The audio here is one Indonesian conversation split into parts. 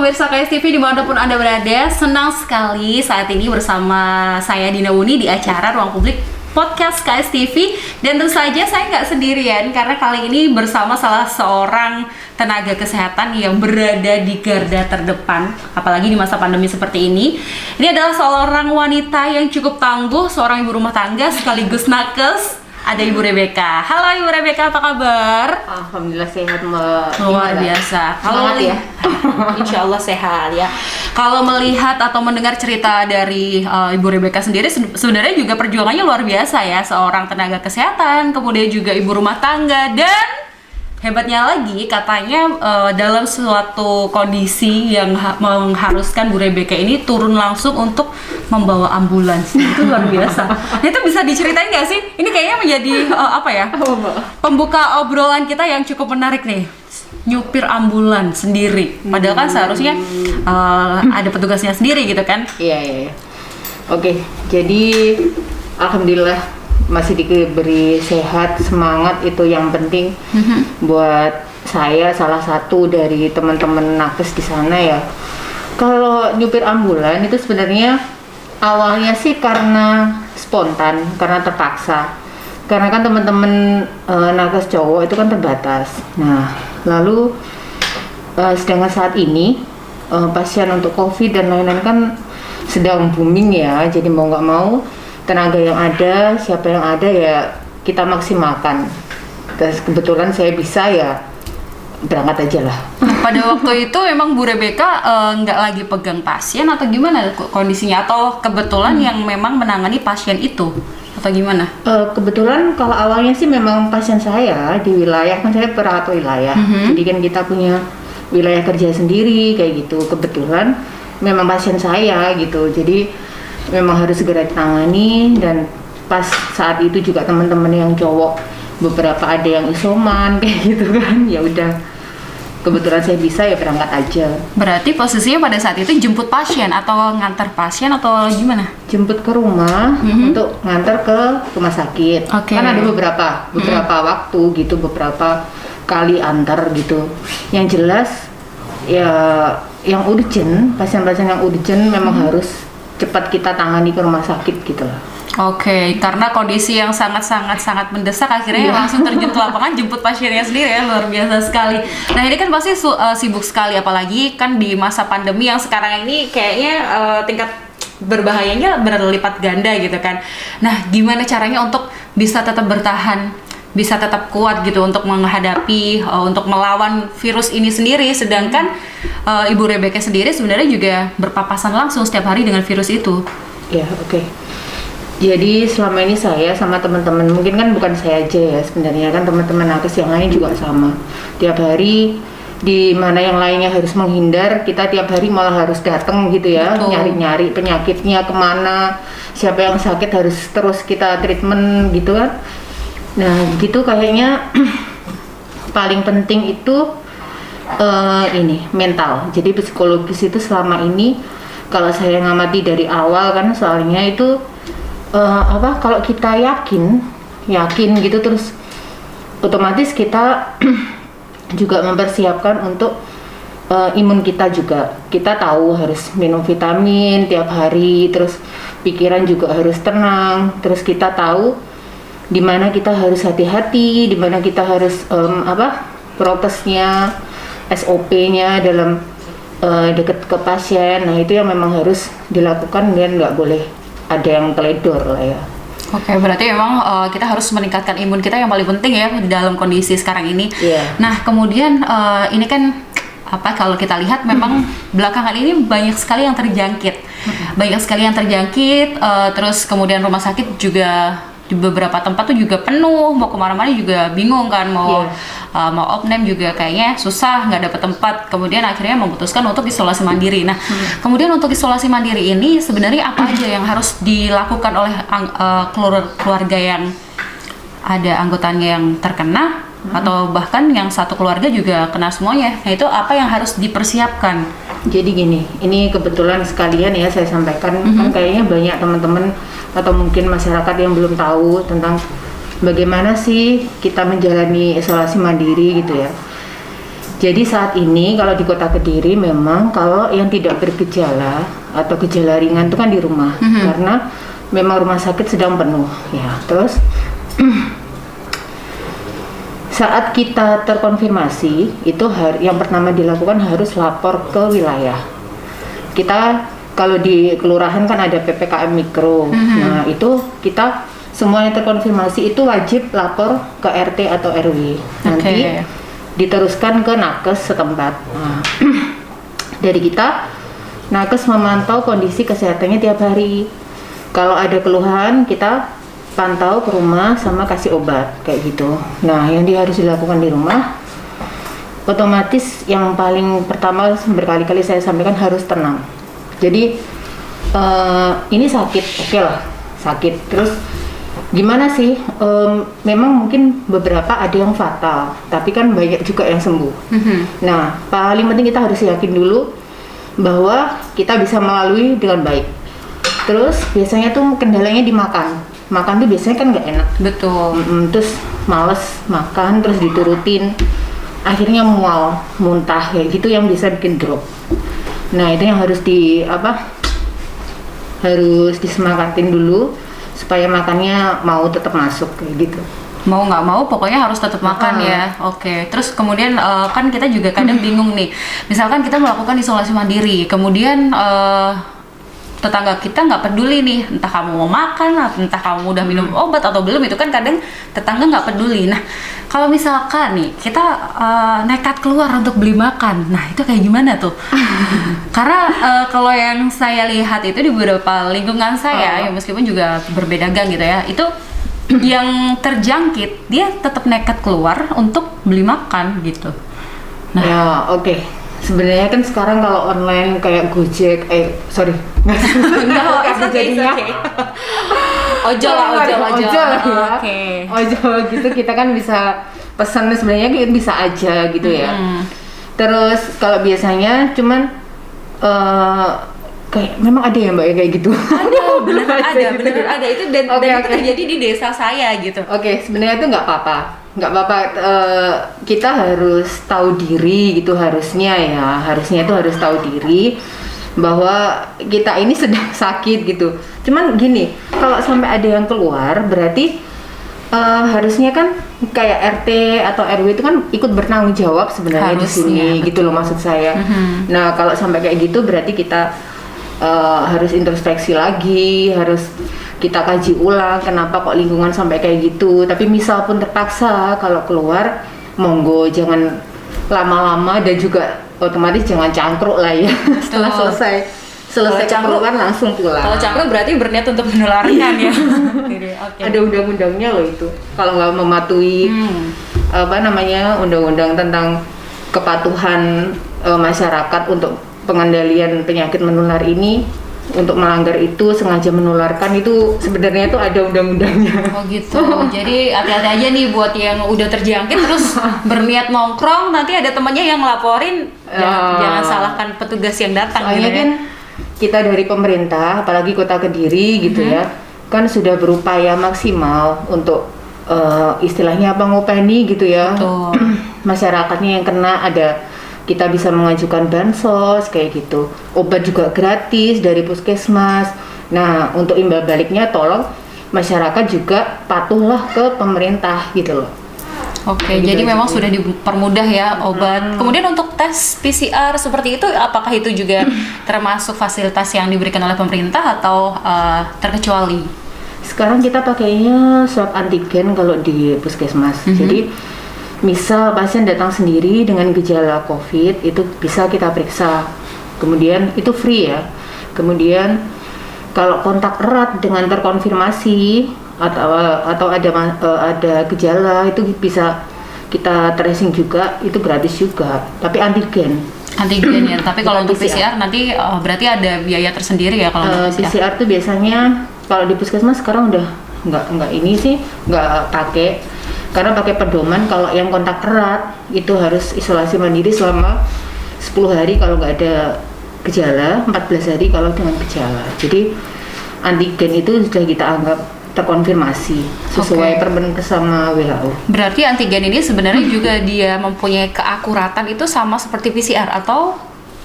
pemirsa KS TV dimanapun Anda berada, senang sekali saat ini bersama saya Dina Wuni di acara Ruang Publik Podcast KS TV. Dan tentu saja saya nggak sendirian karena kali ini bersama salah seorang tenaga kesehatan yang berada di garda terdepan, apalagi di masa pandemi seperti ini. Ini adalah seorang wanita yang cukup tangguh, seorang ibu rumah tangga sekaligus nakes. Ada Ibu Rebecca. Halo Ibu Rebecca, apa kabar? Alhamdulillah sehat, Mbak. Luar biasa. Kalau ya, Insya Allah sehat ya. Kalau melihat atau mendengar cerita dari Ibu Rebecca sendiri, sebenarnya juga perjuangannya luar biasa ya. Seorang tenaga kesehatan, kemudian juga ibu rumah tangga, dan hebatnya lagi katanya dalam suatu kondisi yang mengharuskan Bu Rebecca ini turun langsung untuk membawa ambulans. Itu luar biasa. Nah, itu bisa diceritain nggak sih? Ini kayaknya menjadi pembuka obrolan kita yang cukup menarik nih. Nyupir ambulans sendiri. Padahal kan seharusnya ada petugasnya sendiri gitu kan? Iya. Oke, jadi alhamdulillah masih diberi sehat, semangat, itu yang penting buat saya, salah satu dari teman-teman nakes di sana ya. Kalau nyupir ambulan itu sebenarnya awalnya sih karena spontan, karena terpaksa. Karena kan teman-teman nakes cowok itu kan terbatas. Nah, lalu sedangkan saat ini pasien untuk COVID dan lain-lain kan sedang booming ya. Jadi mau nggak mau tenaga yang ada, siapa yang ada ya kita maksimalkan. Terus kebetulan saya bisa ya berangkat aja lah. Pada waktu itu memang Bu Rebecca nggak lagi pegang pasien atau gimana kondisinya? Atau kebetulan yang memang menangani pasien itu? Atau gimana? Kebetulan kalau awalnya sih memang pasien saya di wilayah, kan saya perawat wilayah. Jadi kan kita punya wilayah kerja sendiri kayak gitu. Kebetulan memang pasien saya gitu. Jadi memang harus segera ditangani, dan pas saat itu juga teman-teman yang cowok beberapa ada yang isoman kayak gitu kan. Ya udah, kebetulan saya bisa ya berangkat aja. Berarti posisinya pada saat itu jemput pasien atau ngantar pasien atau gimana? Jemput ke rumah untuk ngantar ke rumah sakit. Kan ada beberapa waktu gitu, beberapa kali antar gitu. Yang jelas ya yang urgent, pasien-pasien yang urgent memang harus cepat kita tangani ke rumah sakit gitu lah. Oke, karena kondisi yang sangat mendesak akhirnya langsung terjun ke lapangan jemput pasiennya sendiri ya, luar biasa sekali. Nah, ini kan pasti sibuk sekali, apalagi kan di masa pandemi yang sekarang ini kayaknya tingkat berbahayanya berlipat ganda gitu kan. Nah, gimana caranya untuk bisa tetap bertahan, bisa tetap kuat gitu untuk menghadapi, untuk melawan virus ini sendiri, sedangkan Ibu Rebecca sendiri sebenarnya juga berpapasan langsung setiap hari dengan virus itu. Ya, oke. Jadi selama ini saya sama teman-teman, mungkin kan bukan saya aja ya sebenarnya, kan teman-teman nakes yang lain juga sama. Tiap hari di mana yang lainnya harus menghindar, kita tiap hari malah harus datang gitu ya. Betul. Nyari-nyari penyakitnya kemana, siapa yang sakit harus terus kita treatment gitu kan. Nah gitu kayaknya paling penting itu ini mental. Jadi psikologis itu selama ini kalau saya ngamati dari awal kan, soalnya itu kalau kita yakin gitu, terus otomatis kita juga mempersiapkan untuk imun kita juga. Kita tahu harus minum vitamin tiap hari, terus pikiran juga harus tenang, terus kita tahu di mana kita harus hati-hati, di mana kita harus prokesnya, SOP-nya dalam dekat ke pasien. Nah itu yang memang harus dilakukan dan nggak boleh ada yang teledor lah ya. Oke, berarti memang kita harus meningkatkan imun kita yang paling penting ya dalam kondisi sekarang ini. Yeah. Nah kemudian ini kan kalau kita lihat memang belakangan ini banyak sekali yang terjangkit, terus kemudian rumah sakit juga di beberapa tempat tuh juga penuh, mau kemana-mana juga bingung kan, mau opname juga kayaknya susah, nggak dapet tempat, kemudian akhirnya memutuskan untuk isolasi mandiri. Nah kemudian untuk isolasi mandiri ini sebenarnya apa aja yang harus dilakukan oleh keluarga yang ada anggotanya yang terkena atau bahkan yang satu keluarga juga kena semuanya? Nah itu apa yang harus dipersiapkan? Jadi gini, ini kebetulan sekalian ya saya sampaikan, kan kayaknya banyak teman-teman atau mungkin masyarakat yang belum tahu tentang bagaimana sih kita menjalani isolasi mandiri gitu ya. Jadi saat ini kalau di Kota Kediri memang kalau yang tidak bergejala atau gejala ringan itu kan di rumah, karena memang rumah sakit sedang penuh ya. Terus saat kita terkonfirmasi itu yang pertama dilakukan harus lapor ke wilayah. Kita kalau di kelurahan kan ada PPKM mikro. Nah, itu kita semua yang terkonfirmasi itu wajib lapor ke RT atau RW. Nanti diteruskan ke nakes setempat. Nah, dari kita, nakes memantau kondisi kesehatannya tiap hari. Kalau ada keluhan, kita pantau ke rumah sama kasih obat kayak gitu. Nah, yang harus dilakukan di rumah, otomatis yang paling pertama berkali-kali saya sampaikan harus tenang. Jadi ini sakit, oke lah, sakit. Terus gimana sih? Memang mungkin beberapa ada yang fatal, tapi kan banyak juga yang sembuh. Nah, paling penting kita harus yakin dulu bahwa kita bisa melalui dengan baik. Terus biasanya tuh kendalanya dimakan. Makan tuh biasanya kan nggak enak. Betul. Terus males makan, terus diturutin, akhirnya mual, muntah kayak gitu yang bisa bikin drop. Nah, itu yang harus harus disemangatin dulu supaya makannya mau tetap masuk kayak gitu. Mau nggak mau pokoknya harus tetap makan ya. Oke. Terus kemudian kan kita juga kadang bingung nih. Misalkan kita melakukan isolasi mandiri, kemudian tetangga kita nggak peduli nih, entah kamu mau makan, entah kamu udah minum obat atau belum, itu kan kadang tetangga nggak peduli. Nah, kalau misalkan nih kita nekat keluar untuk beli makan, nah itu kayak gimana tuh? Karena kalau yang saya lihat itu di beberapa lingkungan saya, ya meskipun juga berbeda gang gitu ya, itu yang terjangkit dia tetap nekat keluar untuk beli makan gitu. Nah, ya oke. Sebenarnya kan sekarang kalau online kayak Gojek, Enggak, jadinya ojol ya. Ojol gitu kita kan bisa pesan, sebenarnya bisa aja gitu ya. Terus kalau biasanya cuman kayak memang ada ya Mbak ya kayak gitu. Beneran ada itu dan itu terjadi di desa saya gitu. Oke, sebenarnya itu nggak apa-apa. Kita harus tahu diri gitu harusnya itu harus tahu diri bahwa kita ini sedang sakit gitu. Cuman gini, kalau sampai ada yang keluar berarti harusnya kan kayak RT atau RW itu kan ikut bertanggung jawab sebenarnya di sini gitu loh maksud saya. Nah, kalau sampai kayak gitu berarti kita harus introspeksi lagi, harus kita kaji ulang kenapa kok lingkungan sampai kayak gitu. Tapi misal pun terpaksa kalau keluar, monggo jangan lama-lama dan juga otomatis jangan cangkruk lah ya. Setelah selesai keperluan langsung pulang. Kalau cangkruk berarti berniat untuk menularkan ya. Ada undang-undangnya loh itu. Kalau nggak mematuhi undang-undang tentang kepatuhan masyarakat untuk pengendalian penyakit menular ini, untuk melanggar itu sengaja menularkan itu sebenarnya itu ada undang-undangnya. Oh gitu. Jadi hati-hati aja nih buat yang udah terjangkit terus berniat nongkrong, nanti ada temannya yang ngelaporin, jangan salahkan petugas yang datang. Soalnya gitu kan kita dari pemerintah, apalagi Kota Kediri gitu ya, kan sudah berupaya maksimal untuk istilahnya ngopeni gitu ya. Masyarakatnya yang kena kita bisa mengajukan bansos kayak gitu, obat juga gratis dari puskesmas. Nah, untuk imbal baliknya tolong masyarakat juga patuhlah ke pemerintah gitu loh. Oke, jadi memang sudah dipermudah ya obat. Kemudian untuk tes PCR seperti itu, apakah itu juga termasuk fasilitas yang diberikan oleh pemerintah atau terkecuali? Sekarang kita pakainya swab antigen kalau di puskesmas. Jadi misal pasien datang sendiri dengan gejala COVID, itu bisa kita periksa. Kemudian itu free ya. Kemudian kalau kontak erat dengan terkonfirmasi atau ada gejala, itu bisa kita tracing juga, itu gratis juga. Tapi antigen ya. Tapi kalau untuk PCR nanti berarti ada biaya tersendiri ya kalau untuk PCR tuh biasanya kalau di puskesmas sekarang udah nggak pakai. Karena pakai pedoman kalau yang kontak erat itu harus isolasi mandiri selama 10 hari kalau nggak ada gejala, 14 hari kalau dengan gejala. Jadi antigen itu sudah kita anggap terkonfirmasi sesuai Oke. Permen sama WHO. Berarti antigen ini sebenarnya juga dia mempunyai keakuratan itu sama seperti PCR atau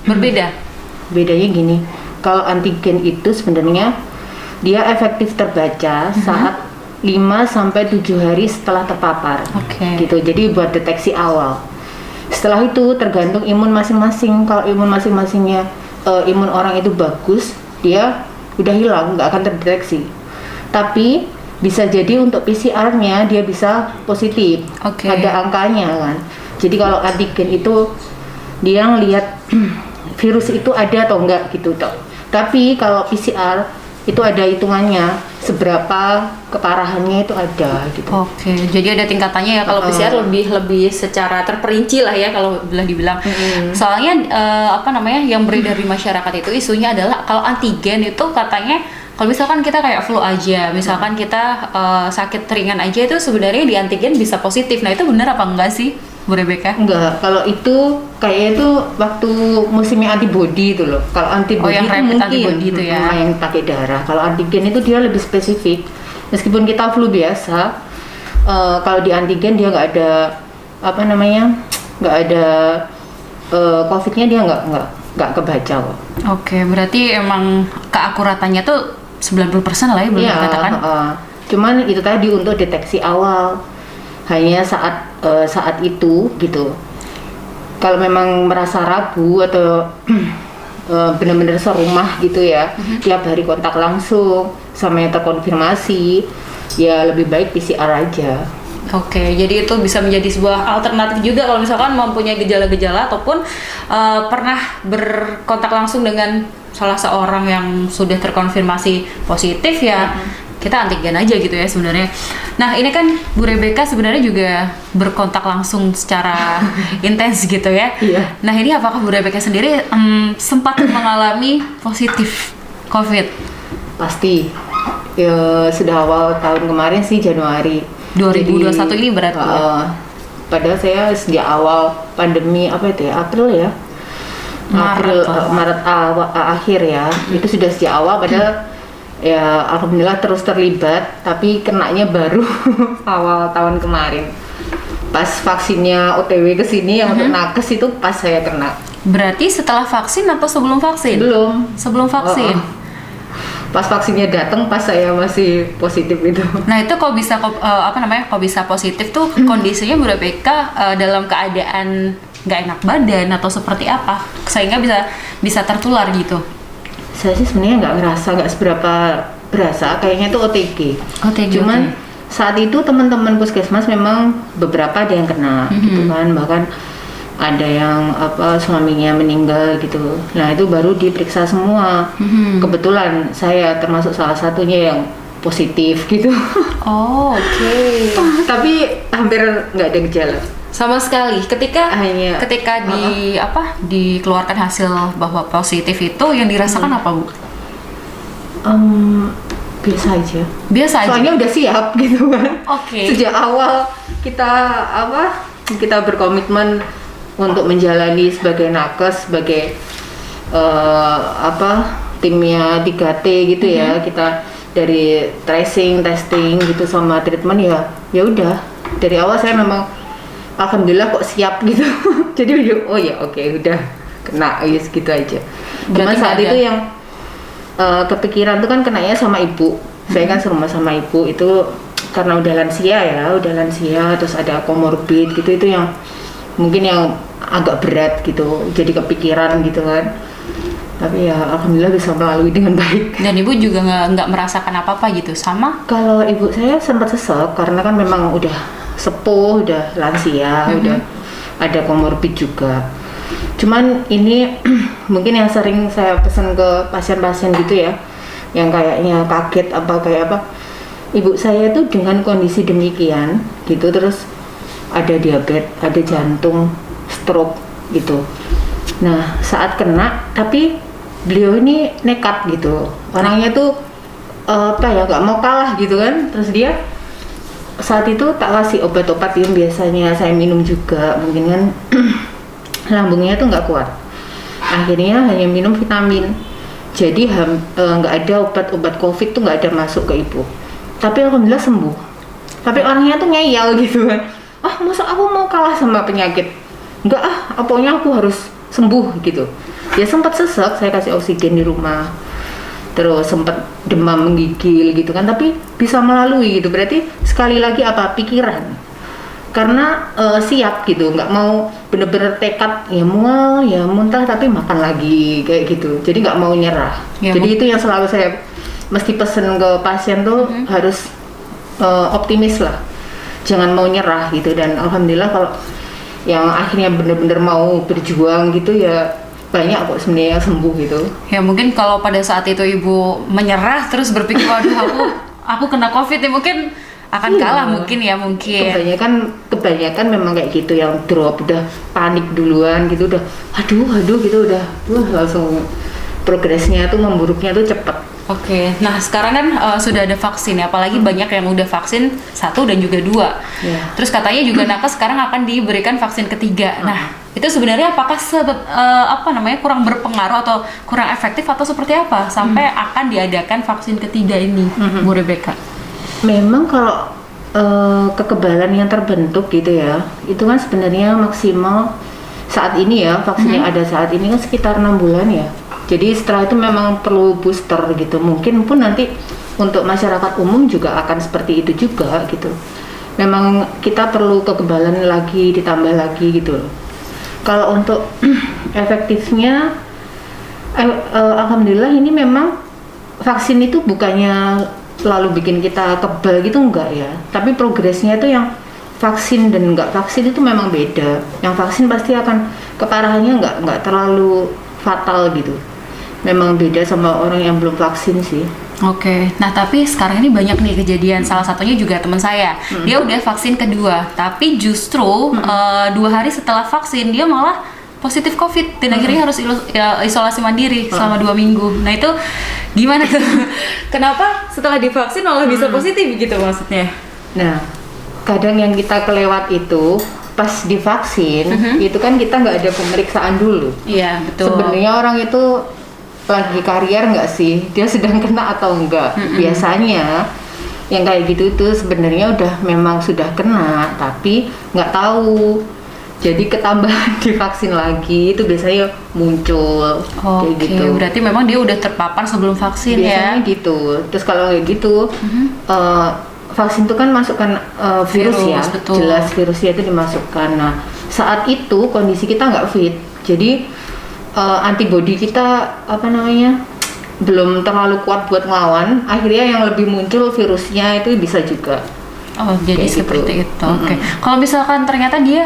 berbeda? Bedanya gini, kalau antigen itu sebenarnya dia efektif terbaca saat 5 sampai 7 hari setelah terpapar. Oke. Gitu. Jadi buat deteksi awal. Setelah itu tergantung imun masing-masing. Kalau imun masing-masingnya imun orang itu bagus, dia udah hilang, nggak akan terdeteksi. Tapi bisa jadi untuk PCR-nya dia bisa positif. Oke. Ada angkanya kan. Jadi kalau antigen itu dia ngelihat virus itu ada atau enggak gitu toh. Tapi kalau PCR itu ada hitungannya seberapa keparahannya itu ada gitu. Oke, jadi ada tingkatannya ya. Kalau PCR lebih secara terperinci lah ya kalau dibilang. Soalnya yang beredar di masyarakat itu isunya adalah kalau antigen itu katanya kalau misalkan kita kayak flu aja, misalkan kita sakit ringan aja itu sebenarnya di antigen bisa positif. Nah itu benar apa enggak sih, Bu Rebecca? Enggak, kalau itu kayaknya itu waktu musimnya antibody itu loh. Kalau antibody yang itu rapid mungkin antibody itu ya. yang pakai darah. Kalau antigen itu dia lebih spesifik. Meskipun kita flu biasa, kalau di antigen dia nggak ada nggak ada COVID-nya dia nggak kebaca kok. Oke, berarti emang keakuratannya tuh 90% lah ya boleh Iya, dikatakan. cuman itu tadi untuk deteksi awal hanya saat itu gitu. Kalau memang merasa ragu atau benar-benar serumah gitu ya, tiap hari kontak langsung sama yang terkonfirmasi, ya lebih baik PCR aja. Oke, jadi itu bisa menjadi sebuah alternatif juga kalau misalkan mempunyai gejala-gejala ataupun pernah berkontak langsung dengan salah seorang yang sudah terkonfirmasi positif ya. Kita antigen aja gitu ya sebenarnya. Nah ini kan Bu Rebecca sebenarnya juga berkontak langsung secara intens gitu ya. Iya. Nah ini apakah Bu Rebecca sendiri sempat mengalami positif COVID? Pasti. Ya, sudah awal tahun kemarin sih Januari 2021 ini berarti ya? Padahal saya sejak awal pandemi April ya. Maret akhir ya. Itu sudah sejak awal padahal ya alhamdulillah terus terlibat, tapi kenanya baru awal tahun kemarin. Pas vaksinnya OTW ke sini yang untuk nakes itu pas saya kena. Berarti setelah vaksin atau sebelum vaksin? Belum. Sebelum vaksin. Pas vaksinnya datang pas saya masih positif itu. Nah, itu kok bisa kok bisa positif tuh kondisinya Bu Rebecca dalam keadaan nggak enak badan atau seperti apa sehingga bisa tertular gitu? Saya sih sebenarnya nggak seberapa berasa, kayaknya itu OTG. Cuman saat itu teman-teman puskesmas memang beberapa ada yang kena gitu kan, bahkan ada yang suaminya meninggal gitu. Nah itu baru diperiksa semua. Kebetulan saya termasuk salah satunya yang positif gitu. Oh, oke. Tapi hampir nggak ada gejala. Sama sekali. Ketika dikeluarkan hasil bahwa positif itu yang dirasakan apa, Bu? Biasa aja. Biasa aja. Soalnya udah siap gitu kan. Oke. Sejak awal kita berkomitmen untuk menjalani sebagai nakes, sebagai timnya 3T gitu ya. Kita dari tracing, testing gitu sama treatment ya udah. Dari awal saya memang alhamdulillah kok siap gitu. Jadi udah kena gitu aja. Cuma saat itu yang kepikiran tuh kan kenanya sama ibu. Saya kan serumah sama ibu itu karena udah lansia terus ada komorbid gitu, itu yang mungkin yang agak berat gitu. Jadi kepikiran gitu kan. Tapi ya alhamdulillah bisa melalui dengan baik. Dan ibu juga nggak merasakan apa-apa gitu sama? Kalau ibu saya sempat sesek karena kan memang udah sepuh, udah lansia, udah ada komorbid juga. Cuman ini mungkin yang sering saya pesan ke pasien-pasien gitu ya, yang kayaknya kaget ibu saya tuh dengan kondisi demikian gitu, terus ada diabetes, ada jantung, stroke gitu. Nah saat kena, tapi beliau ini nekat gitu, orangnya tuh nggak mau kalah gitu kan. Terus dia saat itu tak kasih obat-obat yang biasanya saya minum juga, mungkin kan lambungnya tuh nggak kuat. Akhirnya hanya minum vitamin. Jadi nggak ada obat-obat COVID tuh nggak ada masuk ke ibu. tapi alhamdulillah sembuh. Tapi orangnya tuh ngeyel gitu kan, masa aku mau kalah sama penyakit, enggak pokoknya aku harus sembuh gitu. Ya sempat sesek, saya kasih oksigen di rumah, terus sempat demam menggigil gitu kan, tapi bisa melalui gitu. Berarti sekali lagi pikiran, karena siap gitu, nggak mau bener-bener tekad ya mual ya muntah tapi makan lagi kayak gitu, jadi nggak mau nyerah ya. Jadi itu yang selalu saya mesti pesen ke pasien tuh, harus optimis lah, jangan mau nyerah gitu. Dan alhamdulillah kalau yang akhirnya bener-bener mau berjuang gitu ya banyak kok sebenarnya yang sembuh gitu. Ya mungkin kalau pada saat itu ibu menyerah terus berpikir waduh aku kena COVID ya mungkin akan kalah mungkin. Kebanyakan memang kayak gitu, yang drop udah panik duluan gitu, udah aduh gitu, udah langsung progresnya tuh memburuknya tuh cepet. Oke, nah sekarang kan sudah ada vaksin ya, apalagi banyak yang udah vaksin 1 dan juga 2. Terus katanya juga nakes sekarang akan diberikan vaksin ketiga. Nah, itu sebenarnya apakah kurang berpengaruh atau kurang efektif atau seperti apa sampai akan diadakan vaksin ketiga ini, Bu Rebecca? Memang kalau kekebalan yang terbentuk gitu ya, itu kan sebenarnya maksimal saat ini ya, vaksin yang ada saat ini kan sekitar 6 bulan ya. Jadi setelah itu memang perlu booster gitu. Mungkin pun nanti untuk masyarakat umum juga akan seperti itu juga gitu. Memang kita perlu kekebalan lagi, ditambah lagi gitu loh. Kalau untuk efektifnya, alhamdulillah ini memang vaksin itu bukannya lalu bikin kita kebal gitu, enggak ya. Tapi progresnya itu yang vaksin dan enggak vaksin itu memang beda. Yang vaksin pasti akan keparahannya enggak terlalu fatal gitu. Memang beda sama orang yang belum vaksin sih. Oke, nah tapi sekarang ini banyak nih kejadian, salah satunya juga teman saya, dia udah vaksin kedua, tapi justru 2 hari setelah vaksin dia malah positif COVID dan akhirnya harus isolasi mandiri selama 2 minggu. Nah itu gimana tuh? Kenapa setelah divaksin malah bisa positif gitu maksudnya? Nah, kadang yang kita kelewat itu pas divaksin itu kan kita nggak ada pemeriksaan dulu. Iya betul. Sebenarnya orang itu lagi karier nggak sih, dia sedang kena atau enggak. Biasanya yang kayak gitu itu sebenarnya udah memang sudah kena tapi nggak tahu, jadi ketambahan divaksin lagi itu biasanya muncul. Kayak gitu. Berarti memang dia udah terpapar sebelum vaksin biasanya ya gitu. Terus kalau kayak gitu vaksin itu kan masukkan virus ya, betul. Jelas virusnya itu dimasukkan. Nah saat itu kondisi kita nggak fit, jadi antibodi kita belum terlalu kuat buat ngelawan, akhirnya yang lebih muncul virusnya itu bisa juga. Jadi seperti itu. Oke. Kalau misalkan ternyata dia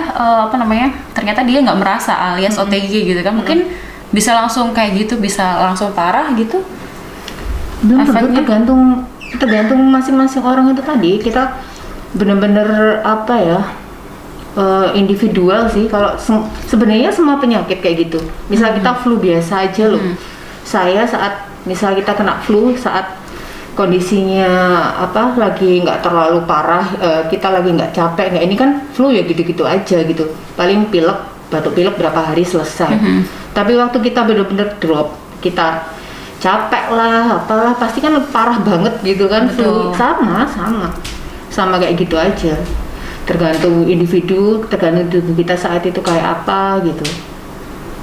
ternyata dia nggak merasa alias OTG gitu kan, mungkin bisa langsung kayak gitu, bisa langsung parah gitu. Belum tentu, tergantung masing-masing orang itu tadi. Kita bener-bener individual sih. Kalau sebenarnya semua penyakit kayak gitu. Misal kita flu biasa aja loh. Saya saat misal kita kena flu saat kondisinya lagi nggak terlalu parah, kita lagi nggak capek, ini kan flu ya gitu-gitu aja gitu. Paling pilek, batuk pilek berapa hari selesai. Tapi waktu kita bener-bener drop, kita capek lah, apalah pasti kan parah banget gitu kan. Flu sama kayak gitu aja. Tergantung individu, tergantung tubuh kita saat itu kayak apa gitu.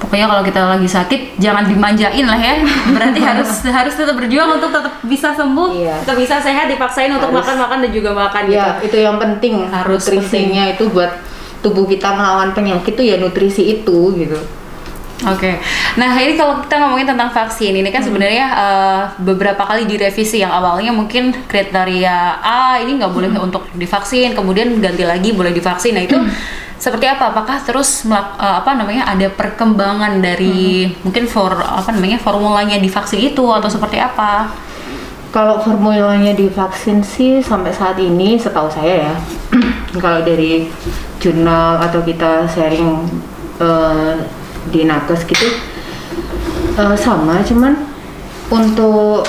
Pokoknya kalau kita lagi sakit jangan dimanjain lah ya. Berarti harus tetap berjuang untuk tetap bisa sembuh, tetap bisa sehat, dipaksain untuk makan dan juga makan gitu. Ya, itu yang penting. Harus nutrisinya itu buat tubuh kita melawan penyakit tuh ya nutrisi itu gitu. Oke. Nah, ini kalau kita ngomongin tentang vaksin, ini kan sebenarnya beberapa kali direvisi. Yang awalnya mungkin kriteria A ini nggak boleh untuk divaksin, kemudian ganti lagi boleh divaksin. Nah, itu seperti apa? Apakah terus ada perkembangan dari mungkin formulanya divaksin itu atau seperti apa? Kalau formulanya divaksin sih sampai saat ini setahu saya ya, kalau dari jurnal atau kita sharing di nakes gitu sama, cuman untuk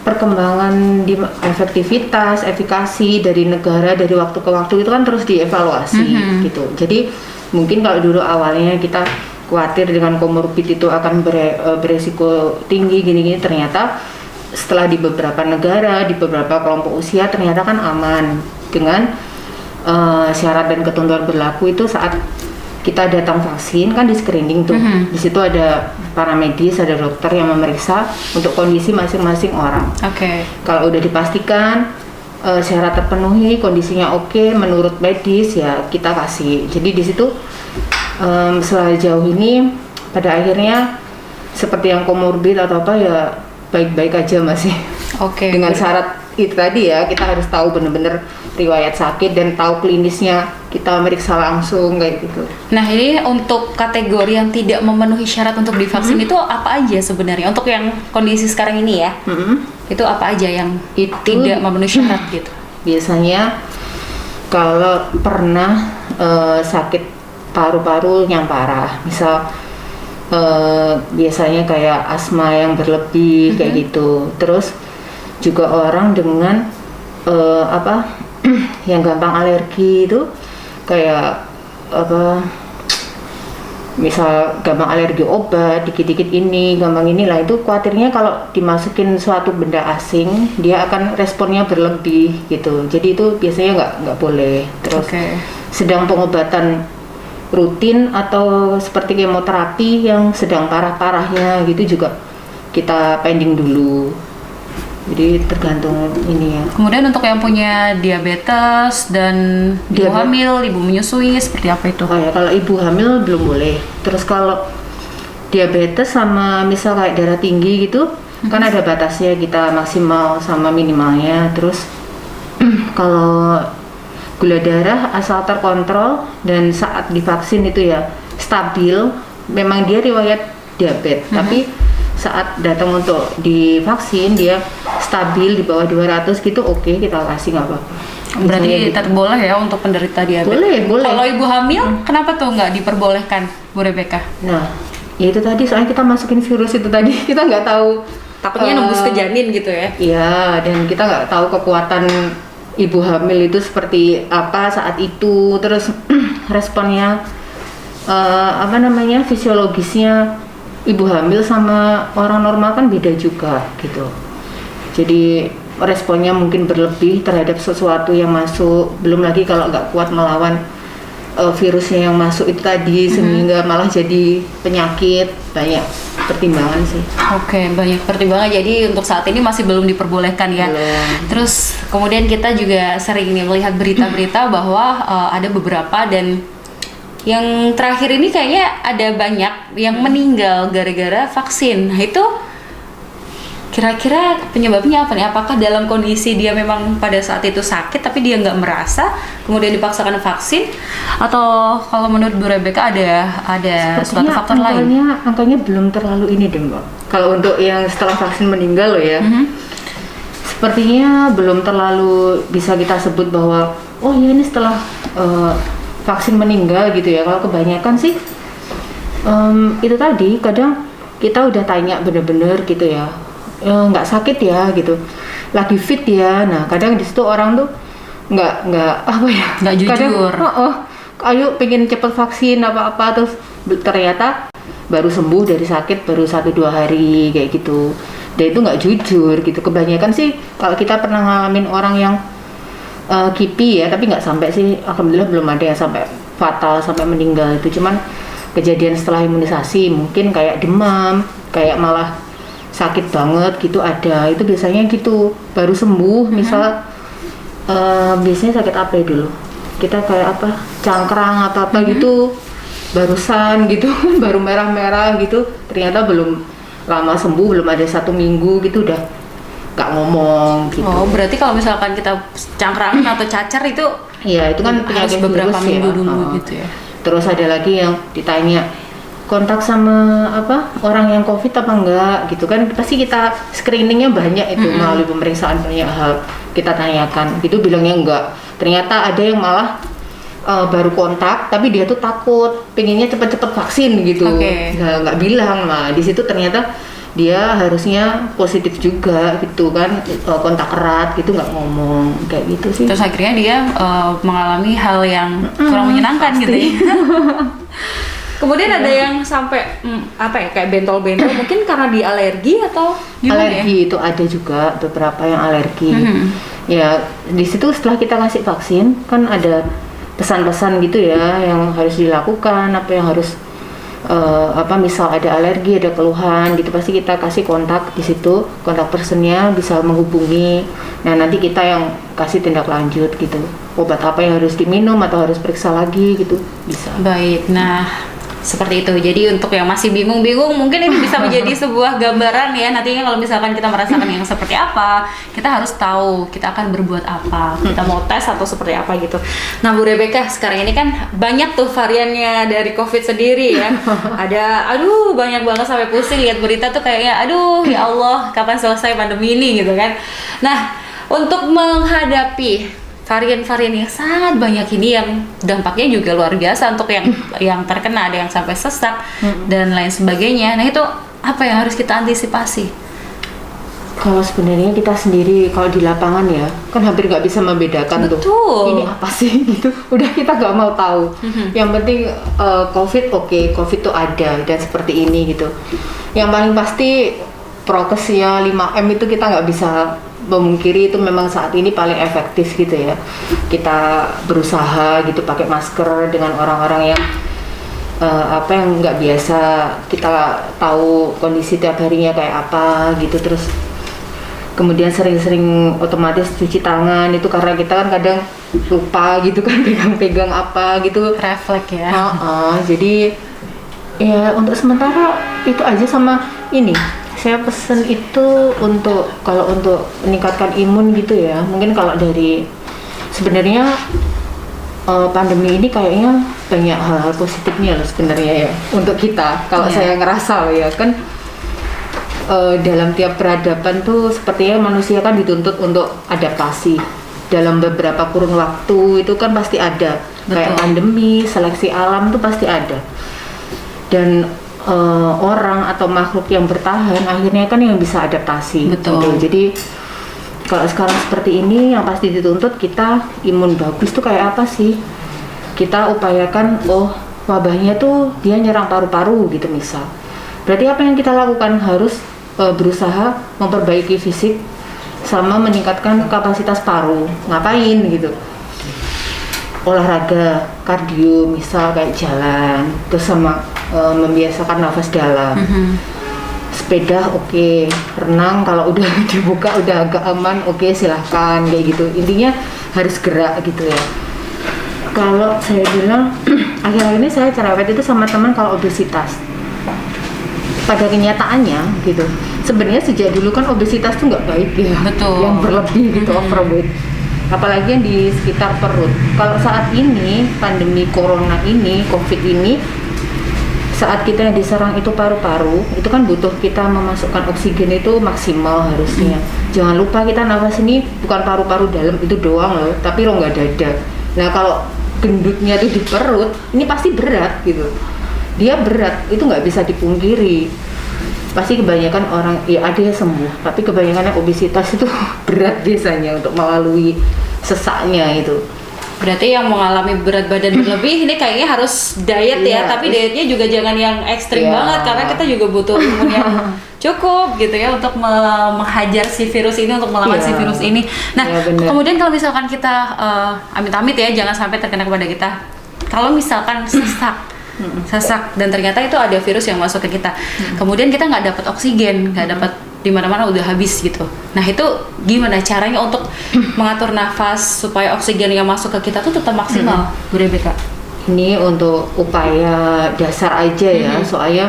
perkembangan di efektivitas, efikasi dari negara dari waktu ke waktu itu kan terus dievaluasi gitu. Jadi mungkin kalau dulu awalnya kita khawatir dengan komorbid itu akan beresiko tinggi gini-gini, ternyata setelah di beberapa negara, di beberapa kelompok usia ternyata kan aman dengan syarat dan ketentuan berlaku itu saat kita datang vaksin kan di screening tuh. Di situ ada para medis, ada dokter yang memeriksa untuk kondisi masing-masing orang. Oke. Kalau udah dipastikan syarat terpenuhi, kondisinya oke menurut medis ya kita kasih. Jadi di situ setelah jauh ini pada akhirnya seperti yang komorbid atau apa ya baik-baik aja masih. Oke. Dengan syarat itu tadi ya, kita harus tahu bener-bener riwayat sakit dan tahu klinisnya, kita meriksa langsung kayak gitu. Nah, ini untuk kategori yang tidak memenuhi syarat untuk divaksin itu apa aja sebenarnya? Untuk yang kondisi sekarang ini ya, itu apa aja yang tidak memenuhi syarat gitu? Biasanya kalau pernah sakit paru-paru yang parah, misal biasanya kayak asma yang berlebih kayak gitu. Terus juga orang dengan yang gampang alergi itu kayak misal gampang alergi obat, dikit-dikit ini, gampang inilah, itu khawatirnya kalau dimasukin suatu benda asing dia akan responnya berlebih gitu. Jadi itu biasanya nggak boleh. Terus sedang pengobatan rutin atau seperti kemoterapi yang sedang parah-parahnya gitu juga kita pending dulu. Jadi tergantung ini ya. Kemudian untuk yang punya diabetes dan ibu hamil, ibu menyusui seperti apa itu? Oh ya, kalau ibu hamil belum boleh. Terus kalau diabetes sama misal kayak darah tinggi gitu, kan ada batasnya kita maksimal sama minimalnya. Terus kalau gula darah asal terkontrol dan saat divaksin itu ya stabil, memang dia riwayat diabetes, tapi saat datang untuk divaksin dia stabil di bawah 200 gitu, oke, kita kasih nggak apa-apa. Berarti tetap boleh ya untuk penderita diabetes? Boleh. Kalau ibu hamil, kenapa tuh nggak diperbolehkan, Bu Rebecca? Nah, ya itu tadi soalnya kita masukin virus itu tadi, kita nggak tahu. Takutnya nembus ke janin gitu ya? Iya, dan kita nggak tahu kekuatan ibu hamil itu seperti apa saat itu, terus responnya fisiologisnya ibu hamil sama orang normal kan beda juga gitu. Jadi responnya mungkin berlebih terhadap sesuatu yang masuk, belum lagi kalau nggak kuat melawan virusnya yang masuk itu tadi, sehingga malah jadi penyakit. Banyak pertimbangan sih. Oke, banyak pertimbangan. Jadi untuk saat ini masih belum diperbolehkan ya. Belum. Terus kemudian kita juga sering nih melihat berita-berita bahwa ada beberapa, dan yang terakhir ini kayaknya ada banyak yang meninggal gara-gara vaksin. Nah itu kira-kira penyebabnya apa nih? Apakah dalam kondisi dia memang pada saat itu sakit tapi dia nggak merasa, kemudian dipaksakan vaksin, atau kalau menurut Bu Rebecca ada suatu faktor lain? Angkanya belum terlalu ini deh Mbak. Kalau untuk yang setelah vaksin meninggal loh ya, sepertinya belum terlalu bisa kita sebut bahwa oh ya ini setelah vaksin meninggal gitu ya. Kalau kebanyakan sih itu tadi, kadang kita udah tanya bener-bener gitu ya, nggak sakit ya gitu, lagi fit ya. Nah kadang di situ orang tuh nggak jujur. Kadang, ayo pengen cepet vaksin apa-apa, terus ternyata baru sembuh dari sakit baru 1-2 hari kayak gitu. Dan itu nggak jujur gitu. Kebanyakan sih kalau kita pernah ngalamin orang yang KIPI ya, tapi nggak sampai sih, alhamdulillah belum ada yang sampai fatal sampai meninggal. Itu cuman kejadian setelah imunisasi, mungkin kayak demam, kayak malah sakit banget gitu ada. Itu biasanya gitu baru sembuh. Misal biasanya sakit apa ya dulu, kita kayak cangkrang atau apa gitu barusan gitu baru merah-merah gitu, ternyata belum lama sembuh, belum ada 1 minggu gitu udah nggak ngomong gitu. Oh, berarti kalau misalkan kita cangkrangan atau cacar itu iya, itu kan harus beberapa minggu dulu gitu ya. Terus ada lagi yang ditanya kontak sama orang yang COVID apa enggak gitu kan, pasti kita screeningnya banyak itu, melalui pemeriksaan banyak hal kita tanyakan gitu, bilangnya enggak. Ternyata ada yang malah baru kontak tapi dia tuh takut, pengennya cepet-cepet vaksin gitu. Nah, nggak bilang. Nah di situ ternyata dia harusnya positif juga gitu kan, kontak erat gitu, nggak ngomong kayak gitu sih. Terus akhirnya dia mengalami hal yang kurang menyenangkan. Pasti. Gitu ya. Kemudian ada yang sampai apa ya, kayak bentol-bentol mungkin karena di alergi atau gimana Alergi ya? itu ada juga beberapa yang alergi. Mhm. Ya di situ setelah kita kasih vaksin kan ada pesan-pesan gitu ya yang harus dilakukan, apa yang harus misal ada alergi, ada keluhan gitu, pasti kita kasih kontak di situ, kontak personnya bisa menghubungi. Nah nanti kita yang kasih tindak lanjut gitu, obat apa yang harus diminum atau harus periksa lagi gitu bisa. Baik, nah seperti itu. Jadi untuk yang masih bingung-bingung, mungkin ini bisa menjadi sebuah gambaran ya. Nantinya kalau misalkan kita merasakan yang seperti apa, kita harus tahu kita akan berbuat apa. Kita mau tes atau seperti apa gitu. Nah Bu Rebecca, sekarang ini kan banyak tuh variannya dari COVID sendiri ya. Ada, aduh banyak banget sampai pusing lihat berita tuh kayaknya, aduh ya Allah kapan selesai pandemi ini gitu kan. Nah untuk menghadapi varian-varian yang sangat banyak ini yang dampaknya juga luar biasa untuk yang terkena, ada yang sampai sesak dan lain sebagainya. Nah itu apa yang harus kita antisipasi? Kalau sebenarnya kita sendiri kalau di lapangan ya kan hampir nggak bisa membedakan Betul. tuh ini apa sih gitu. Udah kita nggak mau tahu. Yang penting COVID COVID tuh ada dan seperti ini gitu. Yang paling pasti prokesnya 5M itu kita nggak bisa memungkiri, itu memang saat ini paling efektif gitu ya. Kita berusaha gitu pakai masker dengan orang-orang yang yang nggak biasa kita tahu kondisi tiap harinya kayak apa gitu. Terus kemudian sering-sering otomatis cuci tangan itu karena kita kan kadang lupa gitu kan pegang-pegang apa gitu. Refleks ya. Jadi ya untuk sementara itu aja. Sama ini saya pesen itu kalau untuk meningkatkan imun gitu ya, mungkin kalau dari sebenarnya pandemi ini kayaknya banyak hal-hal positifnya loh sebenarnya ya untuk kita. Kalau saya ngerasa loh ya kan dalam tiap peradaban tuh sepertinya manusia kan dituntut untuk adaptasi dalam beberapa kurun waktu, itu kan pasti ada. Betul. Kayak pandemi, seleksi alam tuh pasti ada. Dan orang atau makhluk yang bertahan akhirnya kan yang bisa adaptasi. Betul. Gitu. Jadi kalau sekarang seperti ini yang pasti dituntut kita imun bagus tuh kayak apa sih? Kita upayakan wabahnya tuh dia nyerang paru-paru gitu misal. Berarti apa yang kita lakukan? Harus berusaha memperbaiki fisik sama meningkatkan kapasitas paru. Ngapain gitu? Olahraga, kardio misal kayak jalan, terus sama membiasakan nafas dalam. Sepeda oke, renang kalau udah dibuka udah agak aman silahkan kayak gitu. Intinya harus gerak gitu ya. Kalau saya bilang akhir-akhir ini saya cerewet itu sama teman kalau obesitas. Pada kenyataannya gitu, sebenarnya sejak dulu kan obesitas tuh nggak baik ya. Betul. Yang berlebih gitu, overweight. Apalagi yang di sekitar perut. Kalau saat ini pandemi corona ini, COVID ini, saat kita yang diserang itu paru-paru, itu kan butuh kita memasukkan oksigen itu maksimal harusnya. Jangan lupa kita nafas ini bukan paru-paru dalam itu doang loh, tapi rongga dada. Nah kalau gendutnya tuh di perut, ini pasti berat gitu. Dia berat, itu nggak bisa dipungkiri. Pasti kebanyakan orang, ya ada yang sembuh, tapi kebanyakan yang obesitas itu berat biasanya untuk melalui sesaknya itu. Berarti yang mengalami berat badan berlebih ini kayaknya harus diet ya, tapi dietnya juga jangan yang ekstrim banget karena kita juga butuh imun yang cukup gitu ya untuk menghajar si virus ini, untuk melawan si virus ini. Nah, kemudian kalau misalkan kita amit-amit ya jangan sampai terkena kepada kita. Kalau misalkan sesak dan ternyata itu ada virus yang masuk ke kita. Kemudian kita nggak dapat oksigen, nggak dapat di mana-mana udah habis gitu. Nah itu gimana caranya untuk mengatur nafas supaya oksigen yang masuk ke kita tuh tetap maksimal, Bu Rebecca? Ini untuk upaya dasar aja ya, soalnya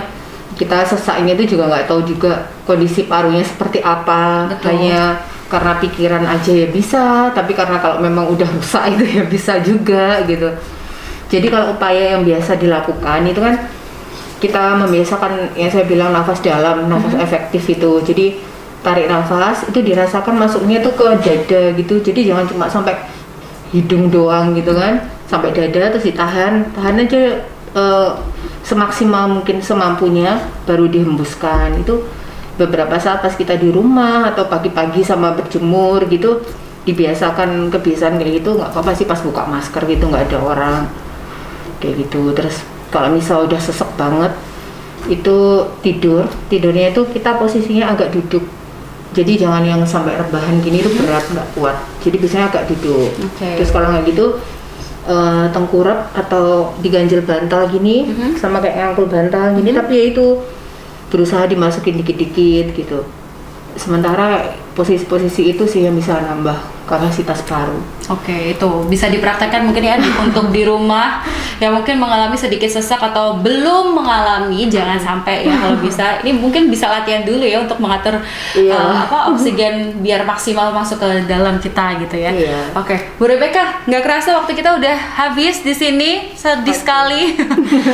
kita sesaknya itu juga nggak tahu juga kondisi parunya seperti apa. Betul. Hanya karena pikiran aja ya bisa, tapi karena kalau memang udah rusak itu ya bisa juga gitu. Jadi kalau upaya yang biasa dilakukan itu kan kita membiasakan yang saya bilang nafas dalam, nafas efektif itu. Jadi tarik nafas itu dirasakan masuknya tuh ke dada gitu. Jadi jangan cuma sampai hidung doang gitu kan, sampai dada terus tahan aja semaksimal mungkin semampunya baru dihembuskan. Itu beberapa saat pas kita di rumah atau pagi-pagi sama berjemur gitu dibiasakan kebiasaan kayak gitu. Nggak apa-apa sih pas buka masker gitu nggak ada orang kayak gitu. Terus Kalau misal udah sesek banget, itu tidurnya itu kita posisinya agak duduk. Jadi jangan yang sampai rebahan gini, itu berat, nggak kuat. Jadi biasanya agak duduk. Terus kalau nggak gitu, tengkurap atau diganjel bantal gini, sama kayak ngangkul bantal gini, tapi ya itu berusaha dimasukin dikit-dikit gitu. Sementara posisi-posisi itu sih yang bisa nambah kapasitas paru. Oke, itu bisa dipraktekkan mungkin ya untuk di rumah yang mungkin mengalami sedikit sesak atau belum mengalami, jangan sampai ya kalau bisa. Ini mungkin bisa latihan dulu ya untuk mengatur oksigen biar maksimal masuk ke dalam kita gitu ya. Oke, Bu Rebecca, nggak kerasa waktu kita udah habis di sini, sedih sekali.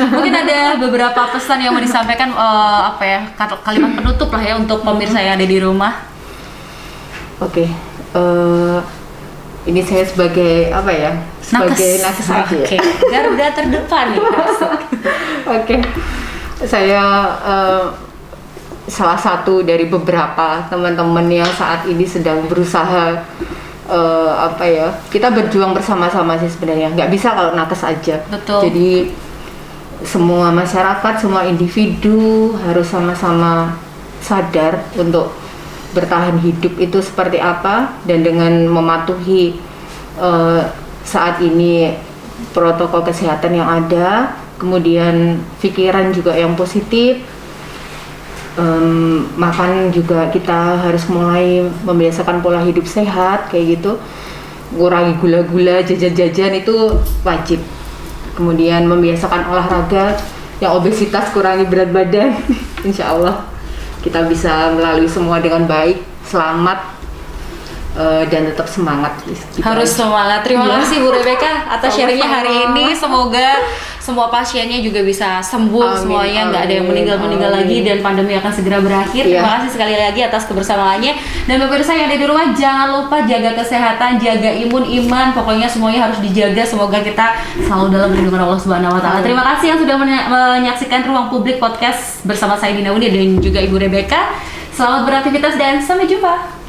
Mungkin ada beberapa pesan yang mau disampaikan, kalimat penutup lah ya untuk pemirsa yang ada di rumah. Oke. Ini saya sebagai sebagai nakes aja ya. Garuda terdepan nih. Oke. Saya salah satu dari beberapa teman-teman yang saat ini sedang berusaha kita berjuang bersama-sama sih sebenarnya. Nggak bisa kalau nakes aja. Betul. Jadi semua masyarakat, semua individu harus sama-sama sadar untuk bertahan hidup itu seperti apa, dan dengan mematuhi saat ini protokol kesehatan yang ada, kemudian pikiran juga yang positif, makan juga kita harus mulai membiasakan pola hidup sehat kayak gitu, kurangi gula-gula, jajan-jajan itu wajib, kemudian membiasakan olahraga, yang obesitas kurangi berat badan. Insya Allah kita bisa melalui semua dengan baik, selamat, dan tetap semangat. Harus semangat. Terima kasih Bu Rebecca atas sharingnya hari ini. Semoga semua pasiennya juga bisa sembuh, semuanya nggak ada yang meninggal lagi, dan pandemi akan segera berakhir. Terima kasih sekali lagi atas kebersamaannya. Dan pemirsa yang ada di rumah, jangan lupa jaga kesehatan, jaga iman, pokoknya semuanya harus dijaga. Semoga kita selalu dalam lindungan Allah Subhanahu Wa Taala. Terima kasih yang sudah menyaksikan Ruang Publik Podcast bersama saya Dina Uni dan juga Ibu Rebecca. Selamat beraktivitas dan sampai jumpa.